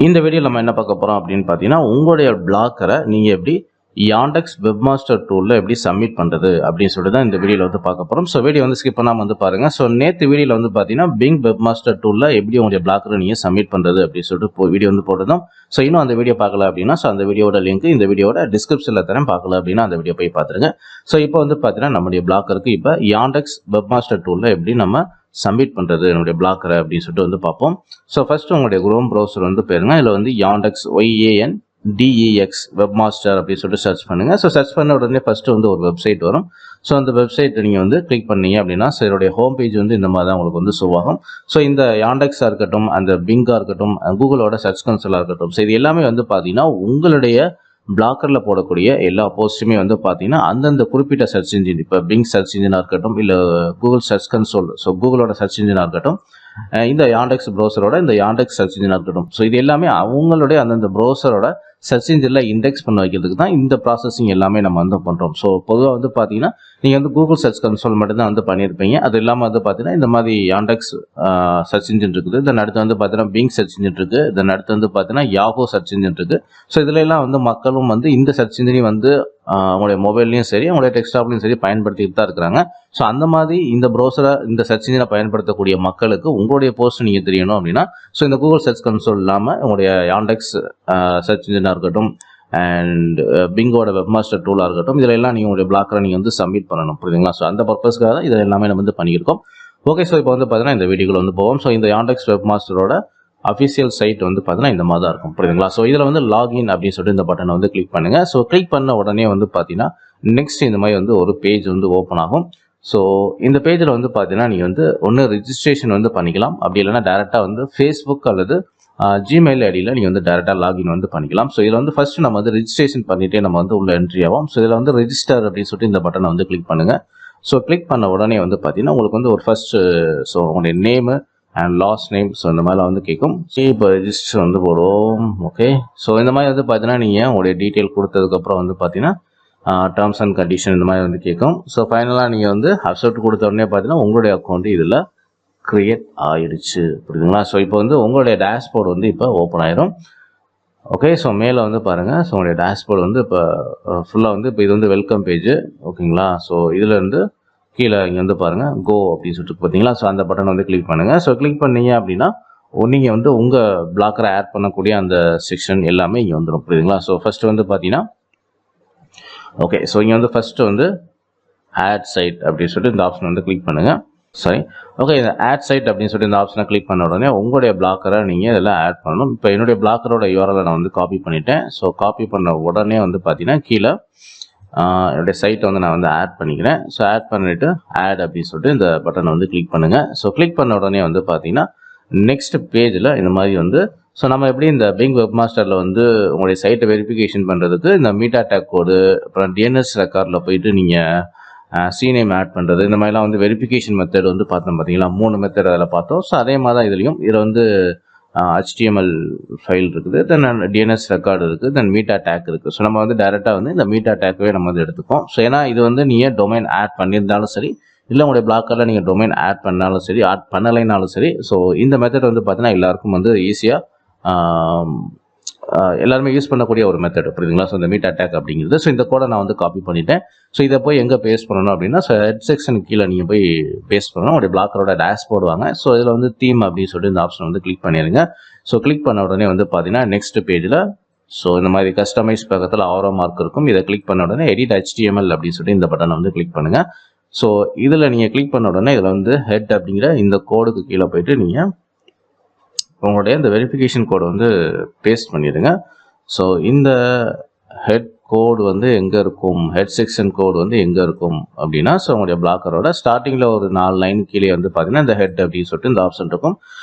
இந்த வீடியோவில் நம்ம என்ன பார்க்க போகிறோம் அப்படின்னு பார்த்தீங்கன்னா, உங்களுடைய பிளாக்கரை நீங்கள் எப்படி Yandex வெப்மாஸ்டர் டூலில் எப்படி சப்மிட் பண்ணுறது அப்படின்னு சொல்லிட்டு தான் இந்த வீடியோவில் வந்து பார்க்க போகிறோம். ஸோ வீடியோ வந்து ஸ்கிப் பண்ணாமல் வந்து பாருங்கள். ஸோ நேற்று வீடியோவில் வந்து பார்த்தீங்கன்னா, பிங் வெப்மாஸ்டர் டூலில் எப்படி உங்களுடைய பிளாக்கரை நீங்கள் சப்மிட் பண்ணுறது அப்படின்னு சொல்லிட்டு வீடியோ வந்து போட்டதும். ஸோ இன்னும் அந்த வீடியோ பார்க்கல அப்படின்னா, ஸோ அந்த வீடியோட லிங்க் இந்த வீடியோட டிஸ்கிரிப்ஷனில் தரேன். பார்க்கல அப்படின்னா அந்த வீடியோ போய் பார்த்துருங்க. ஸோ இப்போ வந்து பார்த்தீங்கன்னா, நம்முடைய பிளாக்கருக்கு இப்போ Yandex வெப்மாஸ்டர் டூலில் எப்படி நம்ம சப்மிட் பண்ணுறது நம்முடைய பிளாக்கரை அப்படின்னு சொல்லிட்டு வந்து பார்ப்போம். ஸோ ஃபர்ஸ்ட் உங்களுடைய குரோம் ப்ரௌசர் வந்து போயிருங்க. இதில் வந்து Yandex YANDEX வெப்மாஸ்டர் அப்படின்னு சொல்லிட்டு சர்ச் பண்ணுங்கள். ஸோ சர்ச் பண்ண உடனே ஃபர்ஸ்ட் வந்து ஒரு வெப்சைட் வரும். ஸோ அந்த வெப்சைட்டை நீங்கள் வந்து கிளிக் பண்ணீங்க அப்படின்னா இதோடைய ஹோம் பேஜ் வந்து இந்த மாதிரி தான் உங்களுக்கு வந்து ஷோ ஆகும். ஸோ இந்த Yandex-ஆக இருக்கட்டும், அந்த பிங்காக இருக்கட்டும், கூகுளோட சர்ச் கன்சோலாக இருக்கட்டும், ஸோ இது எல்லாமே வந்து பார்த்தீங்கன்னா உங்களுடைய பிளாக்கரில் போடக்கூடிய எல்லா போஸ்ட்டுமே வந்து பார்த்தீங்கன்னா அந்தந்த குறிப்பிட்ட சர்ச் இன்ஜின், இப்போ பிங் சர்ச் இன்ஜினாக இருக்கட்டும், இல்லை கூகுள் சர்ச் கன்சோல், ஸோ கூகுளோட சர்ச் இன்ஜினாக இருக்கட்டும், இந்த Yandex ப்ரௌசரோட இந்த Yandex சர்ச் இன்ஜினாக இருக்கட்டும், ஸோ இது எல்லாமே அவங்களுடைய அந்தந்த ப்ரௌசரோட சர்ச் இன்ஜினில் இண்டெக்ஸ் பண்ண வைக்கிறதுக்கு தான் இந்த ப்ராசஸிங் எல்லாமே நம்ம வந்து பண்ணுறோம். ஸோ பொதுவாக வந்து பார்த்தீங்கன்னா நீங்கள் வந்து கூகுள் சர்ச் கன்சோல் மட்டும்தான் வந்து பண்ணியிருப்பீங்க. அது இல்லாமல் வந்து பார்த்தீங்கன்னா இந்த மாதிரி Yandex சர்ச் இன்ஜின் இருக்குது. தென் அடுத்து வந்து பார்த்தீங்கன்னா பிங் சர்ச் இன்ஜின் இருக்குது. தென் அடுத்து வந்து பார்த்தீங்கன்னா யாஹூ சர்ச் இன்ஜின் இருக்குது. ஸோ இதில் எல்லாம் வந்து மக்களும் வந்து இந்த சர்ச் இன்ஜினையும் வந்து அவங்களுடைய மொபைல்லையும் சரி, அவங்களுடைய டெஸ்க்டாப்லையும் சரி பயன்படுத்திட்டு தான் இருக்கிறாங்க. ஸோ அந்த மாதிரி இந்த ப்ரௌசரை, இந்த சர்ச் இன்ஜினை பயன்படுத்தக்கூடிய மக்களுக்கு உங்களுடைய போஸ்ட் நீங்கள் தெரியணும் அப்படின்னா, ஸோ இந்த கூகுள் சர்ச் கன்சோல் இல்லாமல் உங்களுடைய Yandex சர்ச் இன்ஜினாக இருக்கட்டும் அண்ட் பிங்கோட வெப்மாஸ்டர் டூலாக இருக்கட்டும், இதில் எல்லாம் நீங்கள் உங்களுடைய பிளாக்கரை நீங்கள் வந்து சப்மிட் பண்ணணும், புரியுதுங்களா? ஸோ அந்த பர்பஸ்க்காக தான் இதை எல்லாமே நம்ம வந்து பண்ணியிருக்கோம். ஓகே, ஸோ இப்போ வந்து பார்த்தீங்கன்னா இந்த வீடியோவில் வந்து போவோம். ஸோ இந்த Yandex வெப்மாஸ்டரோட அஃபிஷியல் சைட் வந்து பார்த்தீங்கன்னா இந்த மாதிரி தான் இருக்கும், புரியுதுங்களா? ஸோ இதில் வந்து லாகின் அப்படின்னு சொல்லிட்டு இந்த பட்டனை வந்து கிளிக் பண்ணுங்கள். ஸோ கிளிக் பண்ண உடனே வந்து பார்த்தீங்கன்னா நெக்ஸ்ட் இந்த மாதிரி வந்து ஒரு பேஜ் வந்து ஓப்பன் ஆகும். ஸோ இந்த பேஜில் வந்து பார்த்தீங்கன்னா நீங்கள் வந்து ஒன்று ரிஜிஸ்ட்ரேஷன் வந்து பண்ணிக்கலாம், அப்படி இல்லைன்னா டேரெக்டாக வந்து ஃபேஸ்புக் அல்லது ஜிமெயில் ஐடியில் நீங்கள் வந்து டேரெக்டாக லாகின் வந்து பண்ணிக்கலாம். ஸோ இதில் வந்து ஃபஸ்ட்டு நம்ம வந்து ரிஜிஸ்ட்ரேஷன் பண்ணிவிட்டே நம்ம வந்து உள்ள என்ட்ரி ஆகும். ஸோ இதில் வந்து ரெஜிஸ்டர் அப்படின்னு சொல்லிட்டு இந்த பட்டனை வந்து கிளிக் பண்ணுங்கள். ஸோ கிளிக் பண்ண உடனே வந்து பார்த்தீங்கன்னா உங்களுக்கு வந்து ஒரு ஃபஸ்ட்டு ஸோ உங்களுடைய name and last name, so இந்த மாதிரிலாம் வந்து கேட்கும். இப்போ ரெஜிஸ்டர் வந்து போடுவோம். ஓகே, ஸோ இந்த மாதிரி வந்து பார்த்தீங்கன்னா நீங்கள் உங்களுடைய டீட்டெயில் கொடுத்ததுக்கப்புறம் வந்து பார்த்தீங்கன்னா டேர்ம்ஸ் அண்ட் கண்டிஷன் இந்த மாதிரி வந்து கேட்கும். ஸோ ஃபைனலாக நீங்கள் வந்து அக்செப்ட் கொடுத்த உடனே பார்த்தீங்கன்னா உங்களுடைய அக்கௌண்ட் இதில் க்ரியேட் ஆயிடுச்சு, புரியுதுங்களா? ஸோ இப்போ வந்து உங்களுடைய டேஷ்போர்டு வந்து இப்போ ஓப்பன் ஆயிரும். ஓகே, ஸோ மேலே வந்து பாருங்கள், ஸோ உங்களுடைய டேஷ்போர்டு வந்து இப்போ ஃபுல்லாக வந்து இப்போ இது வந்து வெல்கம் பேஜ், ஓகேங்களா? ஸோ இதில் இருந்து கீழே இங்கே வந்து பாருங்கள் கோ அப்படின்னு சொல்லிட்டு பார்த்தீங்களா? ஸோ அந்த பட்டன் வந்து கிளிக் பண்ணுங்கள். ஸோ கிளிக் பண்ணீங்க அப்படின்னா நீங்கள் வந்து உங்கள் பிளாக்கரை ஆட் பண்ணக்கூடிய அந்த செக்ஷன் எல்லாமே இங்கே வந்துடும், புரியுதுங்களா? ஸோ ஃபஸ்ட்டு வந்து பார்த்தீங்கன்னா ஓகே, ஸோ இங்கே வந்து ஃபஸ்ட்டு வந்து ஆட் சைட் அப்படின்னு சொல்லிட்டு இந்த ஆப்ஷன் வந்து கிளிக் பண்ணுங்கள். சரி, ஓகே, இந்த ஆட் சைட் அப்படின்னு சொல்லிட்டு இந்த ஆப்ஷனை கிளிக் பண்ண உடனே உங்களுடைய பிளாக்கரை நீங்கள் இதெல்லாம் ஆட் பண்ணணும். இப்போ என்னுடைய பிளாக்கரோட URL நான் வந்து காப்பி பண்ணிட்டேன். ஸோ காப்பி பண்ண உடனே வந்து பார்த்தீங்கன்னா கீழே என்னுடைய சைட்டை வந்து நான் வந்து ஆட் பண்ணிக்கிறேன். ஸோ ஆட் பண்ணிவிட்டு ஆட் அப்படின்னு சொல்லிட்டு இந்த பட்டனை வந்து கிளிக் பண்ணுங்கள். ஸோ கிளிக் பண்ண உடனே வந்து பார்த்தீங்கன்னா நெக்ஸ்ட் பேஜில் இந்த மாதிரி வந்து ஸோ நம்ம எப்படி இந்த பிங் வெப்மாஸ்டரில் வந்து உங்களுடைய சைட்டை வெரிஃபிகேஷன் பண்ணுறதுக்கு இந்த மீட்டா டேக் கோடு, அப்புறம் DNS ரெக்கார்டில் போயிட்டு நீங்கள் சிநேம் ஆட் பண்ணுறது, இந்த மாதிரிலாம் வந்து வெரிஃபிகேஷன் மெத்தட் வந்து பார்த்தோம் பார்த்தீங்களா? 3 மெத்தட் அதில் பார்த்தோம். ஸோ அதே மாதிரி தான் இதுலேயும் இதில் வந்து HTML ஃபைல் இருக்குது, தென் DNS ரெக்கார்டு இருக்குது, தென் மீட்டா டேக் இருக்குது. ஸோ நம்ம வந்து டேரெக்டாக வந்து இந்த மீட்டா டேக்கவே நம்ம வந்து எடுத்துப்போம். ஸோ ஏன்னா இது வந்து நீங்கள் டொமைன் ஆட் பண்ணியிருந்தாலும் சரி, இல்லை உங்களுடைய பிளாக்கரில் நீங்கள் டொமைன் ஆட் பண்ணாலும் சரி, ஆட் பண்ணலைனாலும் சரி, ஸோ இந்த மெத்தட் வந்து பார்த்தீங்கன்னா எல்லாருக்கும் வந்து ஈஸியாக எல்லாருமே யூஸ் பண்ணக்கூடிய ஒரு மெத்தட், புரியுதுங்களா? ஸோ இந்த மீட்டா டேக் அப்படிங்கிறது. ஸோ இந்த கோடை நான் வந்து காப்பி பண்ணிட்டேன். ஸோ இதை போய் எங்கே பேஸ்ட் பண்ணணும் அப்படின்னா, ஸோ ஹெட் செக்ஷன் கீழே நீங்கள் போய் பேஸ்ட் பண்ணணும். உங்களுடைய பிளாக்கரோட டேஷ்போர்டு வாங்க. ஸோ இதில் வந்து தீம் அப்படின்னு சொல்லிட்டு இந்த ஆப்ஷன் வந்து கிளிக் பண்ணிடுங்க. ஸோ கிளிக் பண்ண உடனே வந்து பார்த்தீங்கன்னா நெக்ஸ்ட் பேஜில் ஸோ இந்த மாதிரி கஸ்டமைஸ் பக்கத்தில் ஆரோ மார்க் இருக்கும். இதை கிளிக் பண்ண உடனே எடிட் HTML அப்படின்னு சொல்லிட்டு இந்த பட்டனை வந்து கிளிக் பண்ணுங்கள். ஸோ இதில் நீங்கள் கிளிக் பண்ண உடனே இதில் வந்து ஹெட் அப்படிங்கிற இந்த கோடுக்கு கீழே போயிட்டு நீங்கள் உங்களுடைய இந்த வெரிஃபிகேஷன் கோடு வந்து பேஸ்ட் பண்ணிடுங்க. ஸோ இந்த ஹெட் கோடு வந்து எங்கே இருக்கும், ஹெட் செக்ஷன் கோடு வந்து எங்கே இருக்கும் அப்படின்னா, ஸோ உங்களுடைய பிளாக்கரோட ஸ்டார்டிங்கில் ஒரு 4 லைன் கீழே வந்து பார்த்தீங்கன்னா இந்த ஹெட் அப்படின்னு சொல்லிட்டு இந்த ஆப்ஷன் இருக்கும்.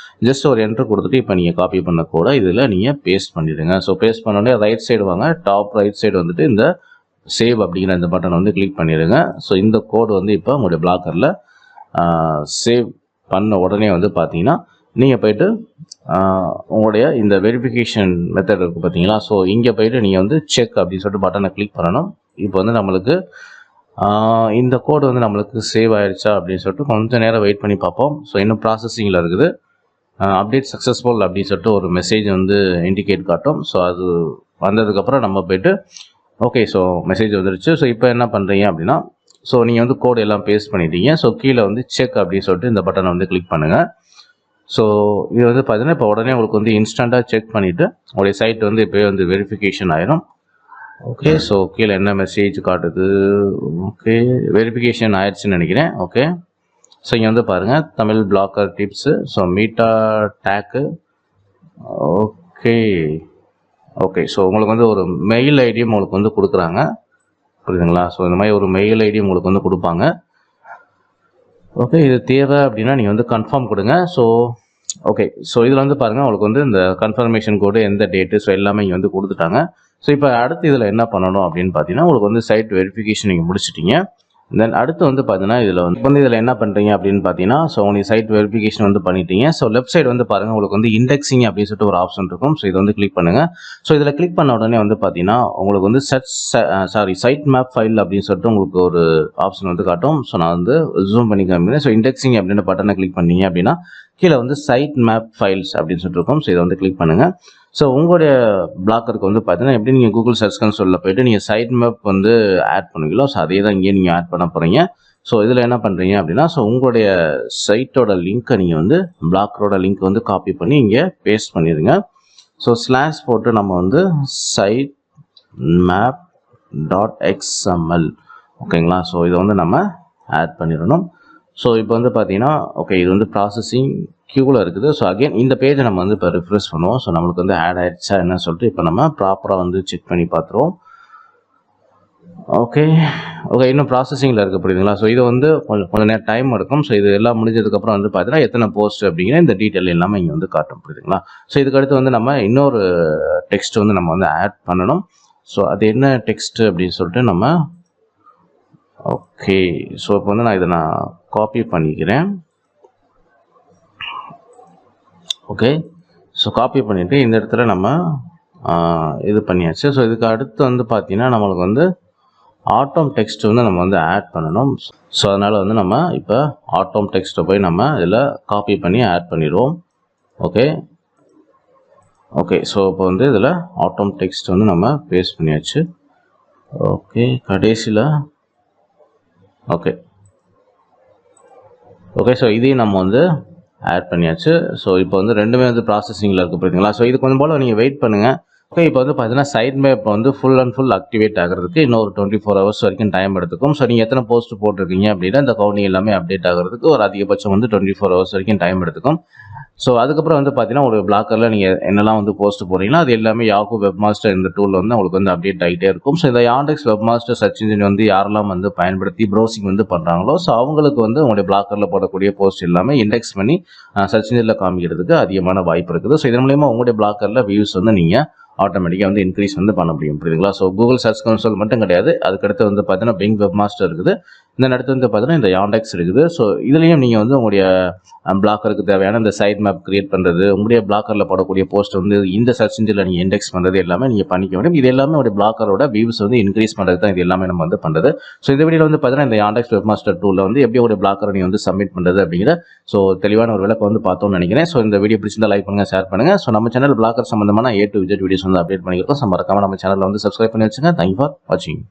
ஜஸ்ட் ஒரு என்ட்ரு கொடுத்துட்டு இப்போ நீங்கள் காப்பி பண்ண கோடை இதில் நீங்கள் பேஸ்ட் பண்ணிடுங்க. ஸோ பேஸ்ட் பண்ணோடனே ரைட் சைடு வாங்க, டாப் ரைட் சைடு வந்துட்டு இந்த சேவ் அப்படிங்கிற இந்த பட்டன் வந்து கிளிக் பண்ணிடுங்க. ஸோ இந்த கோடு வந்து இப்போ உங்களுடைய பிளாக்கரில் சேவ் பண்ண உடனே வந்து பார்த்தீங்கன்னா நீங்கள் போய்ட்டு உங்களுடைய இந்த வெரிஃபிகேஷன் மெத்தட் இருக்குது பார்த்தீங்களா? ஸோ இங்கே போய்ட்டு நீங்கள் வந்து செக் அப்படின்னு சொல்லிட்டு பட்டனை கிளிக் பண்ணணும். இப்போ வந்து நம்மளுக்கு இந்த கோடு வந்து நம்மளுக்கு சேவ் ஆயிடுச்சா அப்படின்னு சொல்லிட்டு கொஞ்சம் நேரம் வெயிட் பண்ணி பார்ப்போம். ஸோ இன்னும் ப்ராசஸிங்கில் இருக்குது. அப்டேட் சக்ஸஸ்ஃபுல் அப்படின்னு சொல்லிட்டு ஒரு மெசேஜ் வந்து இண்டிகேட் காட்டும். ஸோ அது வந்ததுக்கப்புறம் நம்ம போய்ட்டு ஓகே ஸோ மெசேஜ் வந்துருச்சு. ஸோ இப்போ என்ன பண்ணுறீங்க அப்படின்னா, ஸோ நீங்கள் வந்து கோடு எல்லாம் பேஸ்ட் பண்ணிட்டீங்க. ஸோ கீழே வந்து செக் அப்படின்னு சொல்லிட்டு இந்த பட்டனை வந்து கிளிக் பண்ணுங்கள். ஸோ இது வந்து பார்த்தீங்கன்னா இப்போ உடனே உங்களுக்கு வந்து இன்ஸ்டண்ட்டாக செக் பண்ணிவிட்டு உங்களுடைய சைட் வந்து இப்போயே வந்து வெரிஃபிகேஷன் ஆயிரும். ஓகே ஸோ கீழே என்ன மெசேஜ் காட்டுது, ஓகே வெரிஃபிகேஷன் ஆயிடுச்சுன்னு நினைக்கிறேன். ஓகே ஸோ இங்கே வந்து பாருங்கள் Tamil blogger tips, so meta tag. Okay okay so உங்களுக்கு வந்து ஒரு மெயில் ஐடியும் உங்களுக்கு வந்து கொடுக்குறாங்க, புரியுதுங்களா? ஸோ இந்த மாதிரி ஒரு மெயில் ஐடி உங்களுக்கு வந்து கொடுப்பாங்க. ஓகே இது தேவை அப்படின்னா நீங்கள் வந்து கன்ஃபார்ம் கொடுங்க. ஸோ ஓகே ஸோ இதில் வந்து பாருங்கள் உங்களுக்கு வந்து இந்த கன்ஃபர்மேஷன் கோடு எந்த டேட்டு ஸோ எல்லாமே இங்கே வந்து கொடுத்துட்டாங்க. ஸோ இப்போ அடுத்து இதில் என்ன பண்ணணும் அப்படின்னு பார்த்தீங்கன்னா, உங்களுக்கு வந்து சைட் வெரிஃபிகேஷன் நீங்கள் முடிச்சிட்டிங்க. தென் அடுத்து வந்து பார்த்தீங்கன்னா இதில் என்ன பண்ணுறீங்க அப்படின்னு பார்த்தீங்கன்னா, ஸோ உங்களுக்கு சைட் வெரிஃபிகேஷன் வந்து பண்ணிட்டீங்க. ஸோ லெஃப்ட் சைடு வந்து பாருங்கள் உங்களுக்கு வந்து இண்டெக்ஸிங் அப்படின்னு சொல்லிட்டு ஒரு ஆப்ஷன் இருக்கும். ஸோ இதை வந்து கிளிக் பண்ணுங்கள். ஸோ இதில் கிளிக் பண்ண உடனே வந்து பார்த்தீங்கன்னா உங்களுக்கு வந்து சைட் மேப் ஃபைல் அப்படின்னு சொல்லிட்டு உங்களுக்கு ஒரு ஆப்ஷன் வந்து காட்டும். ஸோ நான் வந்து ஜூம் பண்ணி காமிக்கிறேன். ஸோ இண்டெக்ஸிங் அப்படின்ற பட்டனை கிளிக் பண்ணீங்க அப்படின்னா கீழே வந்து சைட் மேப் ஃபைல்ஸ் அப்படின்னு சொல்லிட்டு இருக்கும். ஸோ இதை வந்து கிளிக் பண்ணுங்கள். ஸோ உங்களுடைய பிளாக்கருக்கு வந்து பார்த்தீங்கன்னா எப்படி நீங்கள் கூகுள் சர்ச் கன்சோலில் போய்ட்டு நீங்கள் சைட் மேப் வந்து ஆட் பண்ணுவீங்களோ ஸோ அதே தான் இங்கே நீங்கள் ஆட் பண்ண போகிறீங்க. ஸோ இதில் என்ன பண்ணுறீங்க அப்படின்னா, ஸோ உங்களுடைய சைட்டோட லிங்க்கை நீங்கள் வந்து பிளாக்கரோட லிங்க் வந்து காப்பி பண்ணி இங்கே பேஸ்ட் பண்ணிடுங்க. ஸோ ஸ்லாஷ் போட்டு நம்ம வந்து சைட் மேப் .xml ஓகேங்களா? ஸோ இதை வந்து நம்ம ஆட் பண்ணிடணும். ஸோ இப்போ வந்து பார்த்தீங்கன்னா ஓகே இது வந்து ப்ராசஸிங் க்யூவில் இருக்குது. ஸோ அகெயின் இந்த பேஜை நம்ம வந்து இப்போ ரிஃப்ரெஷ் பண்ணுவோம். ஸோ நம்மளுக்கு வந்து ஆட் ஆகிடுச்சா என்னன்னு சொல்லிட்டு இப்போ நம்ம ப்ராப்பராக வந்து செக் பண்ணி பார்த்துருவோம். ஓகே ஓகே இன்னும் ப்ராசஸிங்கில் இருக்குது, புரியுதுங்களா? ஸோ இது வந்து கொஞ்சம் நேரம் டைம் எடுக்கும். ஸோ இது எல்லாம் முடிஞ்சதுக்கப்புறம் வந்து பார்த்தீங்கன்னா எத்தனை போஸ்ட் அப்படிங்கிற இந்த டீட்டெயில் எல்லாமே இங்கே வந்து காட்டும், புரியுதுங்களா? ஸோ இதுக்கடுத்து வந்து நம்ம இன்னொரு டெக்ஸ்ட் வந்து நம்ம வந்து ஆட் பண்ணணும். ஸோ அது என்ன டெக்ஸ்ட் அப்படின்னு சொல்லிட்டு நம்ம ஓகே ஸோ இப்போ வந்து நான் இதை காப்பி பண்ணிக்கிறேன். ஓகே ஸோ காப்பி பண்ணிவிட்டு இந்த இடத்துல நம்ம இது பண்ணியாச்சு. ஸோ இதுக்கு அடுத்து வந்து பார்த்தீங்கன்னா நம்மளுக்கு வந்து ஆட்டோம் டெக்ஸ்ட் வந்து நம்ம வந்து ஆட் பண்ணணும். ஸோ அதனால் வந்து நம்ம இப்போ ஆட்டோம் டெக்ஸ்ட்டை போய் நம்ம இதில் காப்பி பண்ணி ஆட் பண்ணிடுவோம். ஓகே ஓகே ஸோ இப்போ வந்து இதில் ஆட்டோம் டெக்ஸ்ட் வந்து நம்ம பேஸ்ட் பண்ணியாச்சு. ஓகே கடைசியில் ஓகே ஓகே ஸோ இதையும் நம்ம வந்து ஆட் பண்ணியாச்சு. ஸோ இப்போ வந்து ரெண்டுமே வந்து ப்ராசஸிங்கில் இருக்குது, புரியுதுங்களா? ஸோ இது கொஞ்சம் போல் நீங்கள் வெயிட் பண்ணுங்கள். ஓகே இப்போ வந்து பார்த்தீங்கன்னா சைட் மேப் வந்து ஃபுல் அண்ட் ஃபுல் ஆக்டிவேட் ஆகிறதுக்கு இன்னும் ஒரு 24 hours வரைக்கும் டைம் எடுத்துக்கும். ஸோ நீங்கள் எத்தனை போஸ்ட் போட்டிருக்கீங்க அப்படின்னா இந்த கவுண்டிங் எல்லாமே அப்டேட் ஆகிறதுக்கு ஒரு அதிகபட்சம் வந்து 24 hours வரைக்கும் டைம் எடுத்துக்கும். ஸோ அதுக்கப்புறம் வந்து பார்த்தீங்கன்னா ஒரு பிளாக்கரில் நீங்கள் என்னெல்லாம் வந்து போஸ்ட் போடுறீங்களோ அது எல்லாமே யாஹூ வெப்மாஸ்டர் இந்த டூலில் வந்து உங்களுக்கு வந்து அப்டேட் ஆகிட்டே இருக்கும். ஸோ இந்த யாண்டெக்ஸ் வெப்மாஸ்டர் சர்ச் இன்ஜின் வந்து யாரெல்லாம் வந்து பயன்படுத்தி ப்ரௌசிங் வந்து பண்ணுறாங்களோ ஸோ அவங்களுக்கு வந்து உங்களுடைய பிளாக்கரில் போடக்கூடிய போஸ்ட் எல்லாமே இண்டெக்ஸ் பண்ணி சர்ச் இன்ஜினில் காமிக்கிறதுக்கு அதிகமான வாய்ப்பு இருக்குது. ஸோ இதன் மூலயமா உங்களுடைய பிளாக்கரில் வியூஸ் வந்து நீங்கள் ஆட்டோமேட்டிக்காக வந்து இன்க்ரீஸ் வந்து பண்ண முடியும், புரியுதுங்களா? ஸோ கூகுள் சர்ச் கன்சோல் மட்டும் கிடையாது, அதுக்கடுத்து வந்து பார்த்தீங்கன்னா பிங் வெப்மாஸ்டர் இருக்குது. இந்த அடுத்து வந்து பார்த்தீங்கன்னா இந்த யாண்டெக்ஸ் இருக்குது. ஸோ இதுலேயும் நீங்கள் வந்து உங்களுடைய பிளாக்கருக்கு தேவையான இந்த சைட் மேப் கிரியேட் பண்ணுறது, உங்களுடைய பிளாக்கரில் போடக்கூடிய போஸ்ட் வந்து இந்த சர்ச் இன்ஜினில் நீங்கள் இண்டெக்ஸ் பண்ணுறது எல்லாமே நீங்கள் பண்ணிக்க முடியும். இது எல்லாமே உங்களுடைய பிளாக்கரோட வியூஸ் வந்து இன்க்ரீஸ் பண்ணுறது தான் இது எல்லாமே நம்ம வந்து பண்ணுறது. ஸோ இந்த வீடியோவில் வந்து பார்த்தீங்கன்னா இந்த யாண்டெக்ஸ் வெப்மாஸ்டர் டூலில் வந்து எப்படி உங்களுடைய பிளாக்கரை நீங்கள் வந்து சப்மிட் பண்ணுறது அப்படிங்கிற ஸோ தெளிவான ஒரு விளக்கம் வந்து பார்த்தோம்னு நினைக்கிறேன். ஸோ இந்த வீடியோ பிடிச்சிருந்தா லைக் பண்ணுங்கள், ஷேர் பண்ணுங்கள். ஸோ நம்ம சேனல் பிளாக்கர் சம்பந்தமான A to Z வீடியோஸ் வந்து அப்டேட் பண்ணியிருக்கோம். ஸோ மறக்காம நம்ம சேனலில் வந்து சப்ஸ்கிரைப் பண்ணி வச்சுங்க. தேங்க்யூ ஃபார் வாட்சிங்.